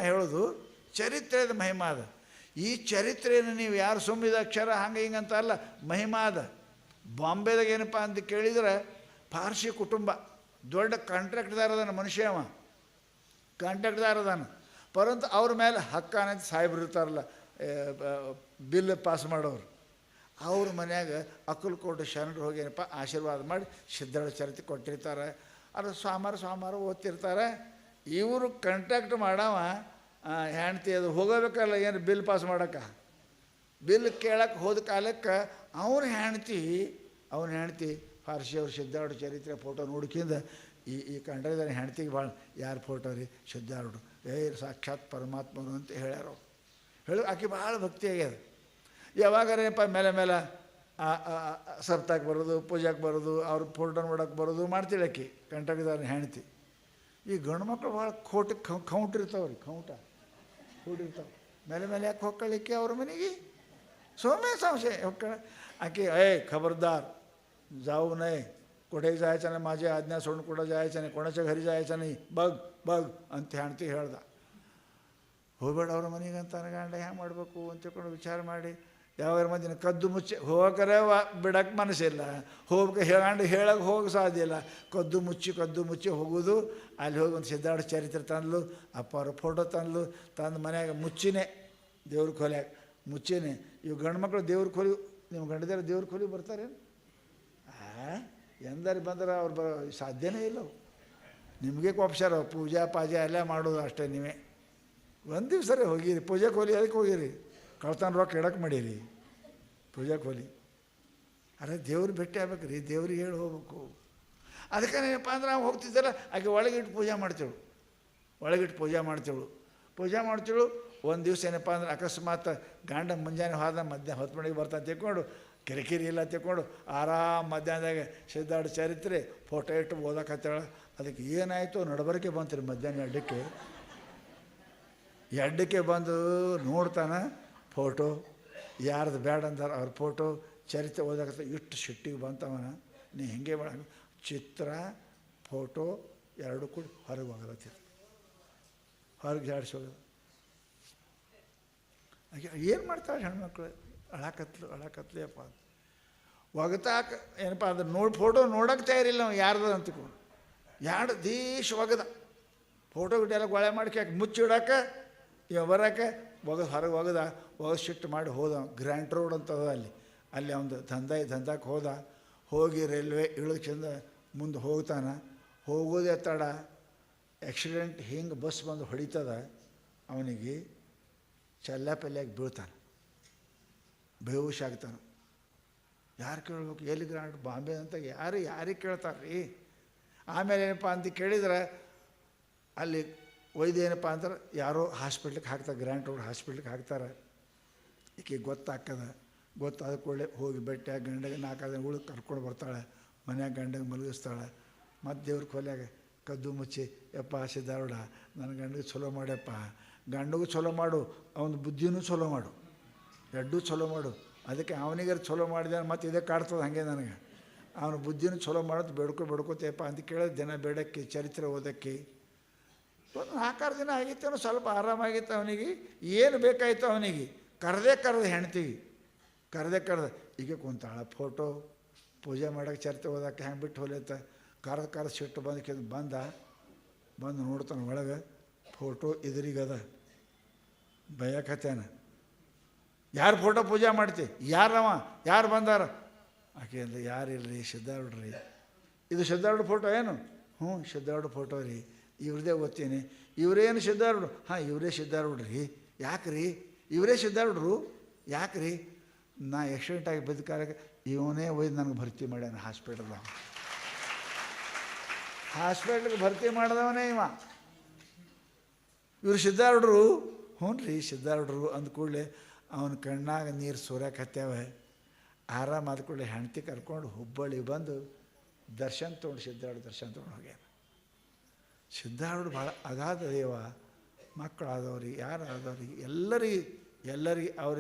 ಹೇಳೋದು, ಚರಿತ್ರೆದ ಮಹಿಮಾ ಅದ. ಈ ಚರಿತ್ರೆಯನ್ನು ನೀವು ಯಾರು ಸುಮ್ಮಿದ ಅಕ್ಷರ ಹಂಗೆ ಹಿಂಗಂತ ಅಲ್ಲ, ಮಹಿಮಾ ಅದ. ಬಾಂಬೆದಾಗ ಏನಪ್ಪ ಅಂತ ಕೇಳಿದ್ರೆ ಪಾರ್ಸಿ ಕುಟುಂಬ, ದೊಡ್ಡ ಕಾಂಟ್ರಾಕ್ಟ್ದಾರ ಅದಾನ ಮನುಷ್ಯ, ಅವ ಕಾಂಟ್ರಾಕ್ಟ್ದಾರ ಅದಾನ. ಪರಂತು ಅವ್ರ ಮೇಲೆ ಹಕ್ಕ ಅನ್ನೋದು ಸಾಹೇಬ್ರು ಇರ್ತಾರಲ್ಲ, ಬಿಲ್ ಪಾಸ್ ಮಾಡೋರು, ಅವ್ರ ಮನ್ಯಾಗ ಅಕ್ಕಲ್ಕೋಟೆ ಶರಣರು ಹೋಗಿ ಏನಪ್ಪ ಆಶೀರ್ವಾದ ಮಾಡಿ ಸಿದ್ಧಾರೂಢ ಚರಿತ್ರೆ ಕೊಟ್ಟಿರ್ತಾರೆ. ಅದು ಸೋಮವಾರ ಓದ್ತಿರ್ತಾರೆ. ಇವರು ಕಾಂಟ್ರಾಕ್ಟ್ ಮಾಡವ ಹೆಂಡ್ತಿ ಅದು ಹೋಗಬೇಕಲ್ಲ ಏನು ಬಿಲ್ ಪಾಸ್ ಮಾಡೋಕ್ಕೆ, ಬಿಲ್ ಕೇಳಕ್ಕೆ ಹೋದ ಕಾಲಕ್ಕೆ ಅವನ ಹೆಂಡ್ತಿ ಪಾರ್ಸಿ ಅವ್ರು ಸಿದ್ಧಾರೂಢ ಚರಿತ್ರೆ ಫೋಟೋ ನೋಡ್ಕಿಂದ ಈ ಕಂಡ್ರಿದಾರೆ ಹೆಂಡ್ತಿಗೆ ಭಾಳ ಯಾರು ಫೋಟೋ ರೀ ಸಿದ್ಧಾರೂಢರು, ಸಾಕ್ಷಾತ್ ಪರಮಾತ್ಮರು ಅಂತ ಹೇಳ್ಯಾರ. ಆಕೆ ಭಾಳ ಭಕ್ತಿ ಆಗ್ಯದ. ಯಾವಾಗಾರೇನಪ್ಪ ಮೇಲೆ ಸಪ್ತಾಕ್ಕೆ ಬರೋದು, ಪೂಜಾಕ್ಕೆ ಬರೋದು, ಅವ್ರ ಫೋಟೋ ನೋಡೋಕೆ ಬರೋದು ಮಾಡ್ತಿಲ್ಲ ಆಕೆ ಕಂಟ್ರಾಕ್ಟ್ದಾರ ಹೆಂಡ್ತಿ. ಈ ಗಂಡು ಮಕ್ಕಳು ಭಾಳ ಕೌಂಟ್ ಇರ್ತಾವ್ರಿ, ಕೂಡಿರ್ತಾವೆ. ಮೇಲೆ ಯಾಕೆ ಹೊಕ್ಕಳಿಕ್ಕೆ ಅವ್ರ ಮನೆಗೆ ಸಂಶಯ ಹೊಕ್ಕಳ. आके खबरदार जाऊ नये, कुठेही जायचं नाही, माझी आज्ञा सोडून कुठं जायचं नाही, कोणाच्या घरी जायचं नाही, बघ बघ ಅಂತ ಹೆಂಡ್ತಿ ಹೇಳ್ದ. ಹೋಗ್ಬೇಡ ಅವ್ರ ಮನೆಗೆ ಅಂತ ಗಂಡ ಹ್ಯಾಂಗೆ ಮಾಡಬೇಕು ಅಂತ ತಿಳ್ಕೊಂಡು ವಿಚಾರ ಮಾಡಿ ಯಾವ ಮಧ್ಯ ಕದ್ದು ಮುಚ್ಚಿ ಹೋಗರೆ ಬಿಡಕ್ಕೆ ಮನಸ್ಸಿಲ್ಲ, ಗಂಡು ಹೇಳಕ್ಕೆ ಹೋಗಿ ಸಾಧ್ಯ ಇಲ್ಲ. ಕದ್ದು ಮುಚ್ಚಿ ಹೋಗೋದು. ಅಲ್ಲಿ ಹೋಗಿ ಒಂದು ಸಿದ್ಧಾರೂಢ ಚರಿತ್ರೆ ತಂದ್ಲು, ಅಪ್ಪ ಅವ್ರ ಫೋಟೋ ತಂದು ಮನ್ಯಾಗ ಮುಚ್ಚಿನೇ ದೇವ್ರ ಕೊಲ್ಯಾಗ ಮುಚ್ಚಿನೇ. ಇವು ಗಂಡು ಮಕ್ಕಳು ದೇವ್ರ ಕೊಲಿ, ನಿಮ್ಮ ಗಂಡದಾರ ದೇವ್ರ ಕೊಲಿ ಬರ್ತಾರೇನು? ಎಂದಾರು ಬಂದ್ರೆ ಅವ್ರು ಸಾಧ್ಯನೇ ಇಲ್ಲ. ನಿಮಗೆ ಕೊಪ್ಸಾರ ಪೂಜಾ ಎಲ್ಲ ಮಾಡೋದು ಅಷ್ಟೇ. ನೀವೇ ಒಂದು ದಿವ್ಸ ಹೋಗಿರಿ ಪೂಜಾ ಕೋಲಿ, ಅದಕ್ಕೆ ಹೋಗಿರಿ ಕಳ್ತನ ರೊಕ್ಕ ಇಡಕ್ಕೆ ಮಾಡೀರಿ ಪೂಜಾ ಕೋಲಿ. ಅರೆ ದೇವ್ರು ಭೇಟಿ ಆಗ್ಬೇಕು ರೀ, ದೇವ್ರಿಗೆ ಹೇಳಿ ಹೋಗ್ಬೇಕು. ಅದಕ್ಕೆ ಏನಪ್ಪ ಅಂದ್ರೆ ನಾವು ಹೋಗ್ತಿದ್ದಲ್ಲ, ಆಕೆ ಒಳಗಿಟ್ಟು ಪೂಜೆ ಮಾಡ್ತೇಳು. ಒಂದು ದಿವ್ಸ ಏನಪ್ಪ ಅಂದ್ರೆ ಅಕಸ್ಮಾತ್ ಗಂಡ ಮುಂಜಾನೆ ಹೋದ ಮಧ್ಯಾಹ್ನ ಹೊತ್ತು ಮನೆಗೆ ಬರ್ತಾನೆ ತಿಳ್ಕೊಂಡು ಕಿರಿಕಿರಿ ಇಲ್ಲ ತಿಳ್ಕೊಂಡು ಆರಾಮ ಮಧ್ಯಾಹ್ನದಾಗ ಸಿದ್ಧಾರೂಢ ಚರಿತ್ರೆ ಫೋಟೋ ಇಟ್ಟು ಓದಕತ್ತಾಳ. ಅದಕ್ಕೆ ಏನಾಯಿತು ನಡಬರಿಕೆ ಬಂತು ರೀ ಮಧ್ಯಾಹ್ನ ಎಡ್ಡಕ್ಕೆ ಬಂದು ನೋಡ್ತಾನೆ ಫೋಟೋ, ಯಾರ್ದು ಬೇಡ ಅಂತಾರೆ ಅವ್ರ ಫೋಟೋ ಚರಿತ್ರೆ ಓದಕತ್ತ. ಇಷ್ಟು ಸಿಟ್ಟಿಗೆ ಬಂತವನ, ನೀ ಹಿಂಗೆ ಮಾಡ ಚಿತ್ರ ಫೋಟೋ ಎರಡು ಕೂಡ ಹೊರಗೆ ಹೋಗಲತ್ತಿರ, ಹೊರಗೆ ಜಾಡಿಸಿ ಹೋಗೋದು. ಏನು ಮಾಡ್ತಾಳೆ ಹೆಣ್ಮಕ್ಳು? ಅಳಕತ್ಲಿ ಅಪ್ಪ ಒಗತಾಕ ಏನಪ್ಪ ಅಂದ್ರೆ ಫೋಟೋ ನೋಡೋಕೆ ತಯಾರಿಲ್ಲ ನಾವು ಯಾರ್ದು ಅಂತಿಕೊಂಡು. ಎರಡು ದೇಶ ಒಗದ ಫೋಟೋ ಗಿಟ್ಟೆಲ್ಲ ಗೊಳೆ ಮಾಡ್ಕೆ ಮುಚ್ಚಿಡಕ್ಕೆ ಬರೋಕೆ ಹೊರಗೆ ಒಗದ ಸಿಟ್ಟು ಮಾಡಿ ಹೋದ. ಗ್ರ್ಯಾಂಡ್ ರೋಡ್ ಅಂತದ ಅಲ್ಲಿ ಒಂದು ದಂಧಕ್ಕೆ ಹೋಗಿ ರೈಲ್ವೆ ಇಳಿದು ಚೆಂದ ಮುಂದೆ ಹೋಗ್ತಾನೆ. ಹೋಗೋದೇ ತಡ ಆಕ್ಸಿಡೆಂಟ್ ಹಿಂಗೆ ಬಸ್ ಬಂದು ಹೊಡಿತದ, ಅವನಿಗೆ ಚಲ್ಲಾಪಲ್ಯಾಗಿ ಬೀಳ್ತಾನೆ, ಬೇಹುಷ್ ಆಗ್ತಾನೆ. ಯಾರು ಕೇಳ್ಬೇಕು? ಎಲ್ಲಿ ಗ್ರಾಂಡ್? ಬಾಂಬೆ ಅಂತ ಯಾರಿಗೆ ಕೇಳ್ತಾರೆ ರೀ? ಆಮೇಲೆ ಏನಪ್ಪ ಅಂತ ಕೇಳಿದ್ರೆ ಅಲ್ಲಿ ವೈದ್ಯ ಏನಪ್ಪ ಅಂದ್ರೆ ಯಾರೋ ಹಾಸ್ಪಿಟ್ಲಿಗೆ ಹಾಕ್ತಾರೆ, ಗ್ರ್ಯಾಂಡ್ ರೋಡ್ ಹಾಸ್ಪಿಟ್ಲಿಗೆ ಹಾಕ್ತಾರೆ. ಈಕೆ ಗೊತ್ತಾದ ಕೂಡಲೇ ಹೋಗಿ ಭೇಟಿಯಾಗಿ ಗಂಡಗೆ 4 ದಿನ ಉಳಿದು ಕರ್ಕೊಂಡು ಬರ್ತಾಳೆ. ಮನ್ಯಾಗ ಗಂಡಗೆ ಮಲಗಿಸ್ತಾಳೆ. ಮತ್ತು ದೇವ್ರ ಕೊಲೆಯಾಗ ಕದ್ದು ಮುಚ್ಚಿ, ಯಪ್ಪ ಸಿದ್ಧಾರೂಢ ನನ್ನ ಗಂಡಿಗೆ ಚಲೋ ಮಾಡ್ಯಪ್ಪ, ಗಂಡಿಗೂ ಚಲೋ ಮಾಡು, ಅವನ ಬುದ್ಧಿನೂ ಚಲೋ ಮಾಡು, ಎರಡೂ ಚಲೋ ಮಾಡು. ಅದಕ್ಕೆ ಅವನಿಗೆ ಚಲೋ ಮಾಡಿದೆ ಮತ್ತು ಇದೇ ಕಾಡ್ತದೆ ಹಾಗೆ ನನಗೆ. ಅವನ ಬುದ್ಧಿನೂ ಚಲೋ ಮಾಡೋದು ಬೇಡ್ಕೋತೇಪ್ಪ ಅಂತ ಕೇಳೋದು. ದಿನ ಬೇಡಕ್ಕೆ ಚರಿತ್ರೆ ಓದೋಕ್ಕೆ ಒಂದು 4 ದಿನ ಆಗಿತ್ತೇನೋ, ಸ್ವಲ್ಪ ಆರಾಮಾಗಿತ್ತು ಅವನಿಗೆ. ಏನು ಬೇಕಾಯಿತು ಅವನಿಗೆ? ಕರೆದೆ ಹೆಣ್ತಿಗೆ ಕರೆದೆ ಈಗ ಕುಂತಾಳ. ಫೋಟೋ ಪೂಜೆ ಮಾಡೋಕ್ಕೆ ಚರಿತ್ರೆ ಓದೋಕ್ಕೆ ಹೆಂಗೆ ಬಿಟ್ಟು ಹೋಲತ್ತ. ಕರೆದು ಸಿಟ್ಟು ಬಂದು ನೋಡ್ತಾನೆ ಒಳಗೆ ಫೋಟೋ ಎದುರಿಗದ. ಭಯಕತ್ತೇನ, ಯಾರು ಫೋಟೋ ಪೂಜೆ ಮಾಡ್ತಿ? ಯಾರು ಬಂದಾರ? ಆಕೆ ಅಂದ್ರೆ ಯಾರಿಲ್ರಿ, ಸಿದ್ಧಾರೂಢ್ರಿ. ಇದು ಸಿದ್ಧಾರೂಢ ಫೋಟೋ ಏನು? ಹ್ಞೂ ಸಿದ್ಧಾರೂಢ ಫೋಟೋ ರೀ, ಇವ್ರದೇ ಓದ್ತೀನಿ. ಇವರೇನು ಸಿದ್ಧಾರೂಢರು? ಹಾಂ ಇವರೇ ಸಿದ್ಧಾರೂಢ್ರಿ. ಯಾಕ್ರಿ ಇವರೇ ಸಿದ್ಧಾರೂಢರು? ಯಾಕ್ರಿ? ನಾ ಆಕ್ಸಿಡೆಂಟ್ ಆಗಿ ಬಿದ್ದ ಕಾಲಕ್ಕೆ ಇವನೇ ಒಯ್ದು ನನಗೆ ಭರ್ತಿ ಮಾಡ್ಯಾನ ಹಾಸ್ಪಿಟ್ಲಿಗೆ ಭರ್ತಿ ಮಾಡಿದವನೇ ಇವ. ಇವರು ಸಿದ್ಧಾರೂಢರು? ಹ್ಞೂ ರೀ ಸಿದ್ಧಾರೂಢರು ಅಂದ ಕೂಡಲೇ ಅವನ ಕಣ್ಣಾಗ ನೀರು ಸೋರ್ಯಾಕತ್ಯಾವ. ಆರಾಮಾದ ಕೂಡಲೇ ಹೆಂಡ್ತಿ ಕರ್ಕೊಂಡು ಹುಬ್ಬಳ್ಳಿ ಬಂದು ಸಿದ್ಧಾರೂಢ ದರ್ಶನ ತೊಗೊಂಡು ಹೋಗ್ಯಾನ. ಸಿದ್ಧಾರೂಢ ಭಾಳ ಅಗಾಧ ದೇವ. ಮಕ್ಕಳಾದವ್ರಿಗೆ, ಯಾರಾದವ್ರಿಗೆ, ಎಲ್ಲರಿಗೆ ಅವ್ರಿಗೆ